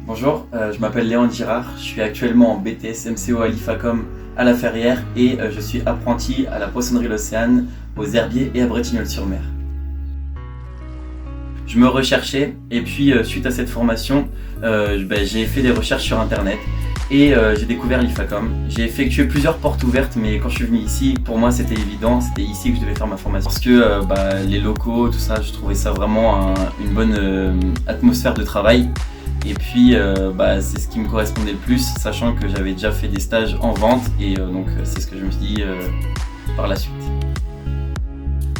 Bonjour, je m'appelle Léon Girard, je suis actuellement en BTS MCO à l'IFACOM à La Ferrière et je suis apprenti à la poissonnerie L'Océane, aux Herbiers et à Bretignolles-sur-Mer. Je me recherchais et puis suite à cette formation, j'ai fait des recherches sur internet et j'ai découvert l'IFACOM. J'ai effectué plusieurs portes ouvertes, mais quand je suis venu ici, pour moi c'était évident, c'était ici que je devais faire ma formation. Parce que les locaux, tout ça, je trouvais ça vraiment une bonne atmosphère de travail. Et puis c'est ce qui me correspondait le plus, sachant que j'avais déjà fait des stages en vente et donc c'est ce que je me suis dit par la suite.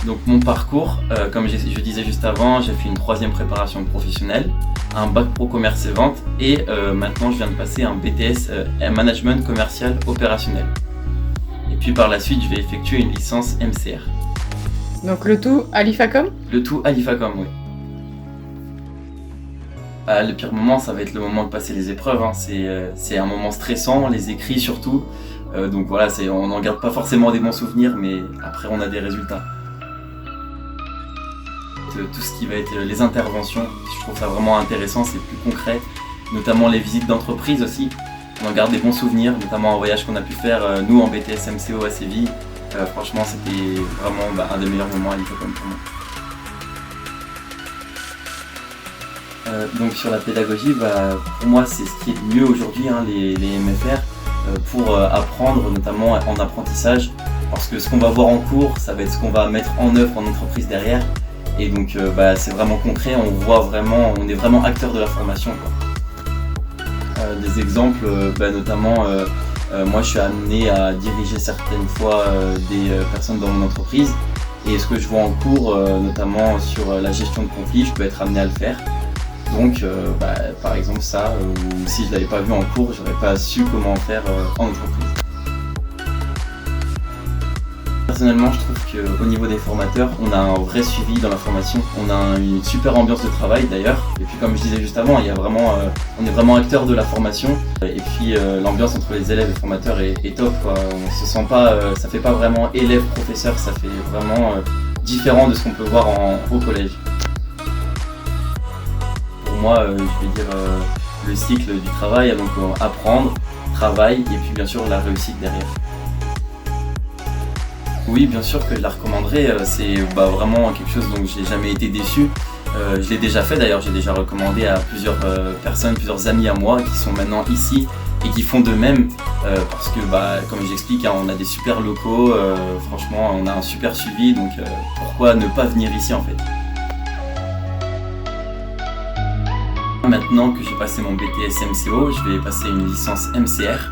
Donc mon parcours, comme je disais juste avant, j'ai fait une 3e préparation professionnelle, un bac pro commerce et vente et maintenant je viens de passer un BTS management commercial opérationnel. Et puis par la suite je vais effectuer une licence MCR. Donc le tout à l'IFACOM ? Le tout à l'IFACOM, oui. Le pire moment, ça va être le moment de passer les épreuves. C'est un moment stressant, les écrits surtout. Donc voilà, on n'en garde pas forcément des bons souvenirs, mais après on a des résultats. Tout ce qui va être les interventions, je trouve ça vraiment intéressant, c'est plus concret. Notamment les visites d'entreprise aussi. On en garde des bons souvenirs, notamment un voyage qu'on a pu faire, nous en BTS MCO à Séville. Franchement, c'était vraiment un des meilleurs moments à l'IFACOM pour moi. Donc sur la pédagogie, pour moi c'est ce qui est le mieux aujourd'hui, les MFR, pour apprendre notamment en apprentissage, parce que ce qu'on va voir en cours, ça va être ce qu'on va mettre en œuvre en entreprise derrière, et donc c'est vraiment concret, on est vraiment acteur de la formation, quoi. Des exemples, notamment moi je suis amené à diriger certaines fois des personnes dans mon entreprise, et ce que je vois en cours, notamment sur la gestion de conflits, je peux être amené à le faire. Donc par exemple ça, ou si je ne l'avais pas vu en cours, j'aurais pas su comment faire en entreprise. Personnellement, je trouve qu'au niveau des formateurs, on a un vrai suivi dans la formation. On a une super ambiance de travail d'ailleurs. Et puis comme je disais juste avant, on est vraiment acteur de la formation. Et puis l'ambiance entre les élèves et formateurs est top, quoi. On se sent pas, ça fait pas vraiment élève-professeur, ça fait vraiment différent de ce qu'on peut voir au collège. Pour moi, je vais dire le cycle du travail, donc apprendre, travail et puis bien sûr la réussite derrière. Oui, bien sûr que je la recommanderais, c'est vraiment quelque chose dont j'ai jamais été déçu. Je l'ai déjà fait d'ailleurs, j'ai déjà recommandé à plusieurs personnes, plusieurs amis à moi qui sont maintenant ici et qui font de même parce que comme j'explique, on a des super locaux, franchement on a un super suivi, donc pourquoi ne pas venir ici en fait. Maintenant que j'ai passé mon BTS MCO, je vais passer une licence MCR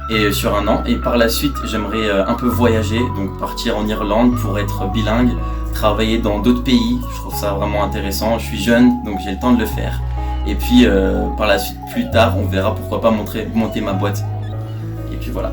et sur 1 an. Et par la suite, j'aimerais un peu voyager, donc partir en Irlande pour être bilingue, travailler dans d'autres pays. Je trouve ça vraiment intéressant. Je suis jeune, donc j'ai le temps de le faire. Et puis par la suite, plus tard, on verra pourquoi pas monter ma boîte. Et puis voilà.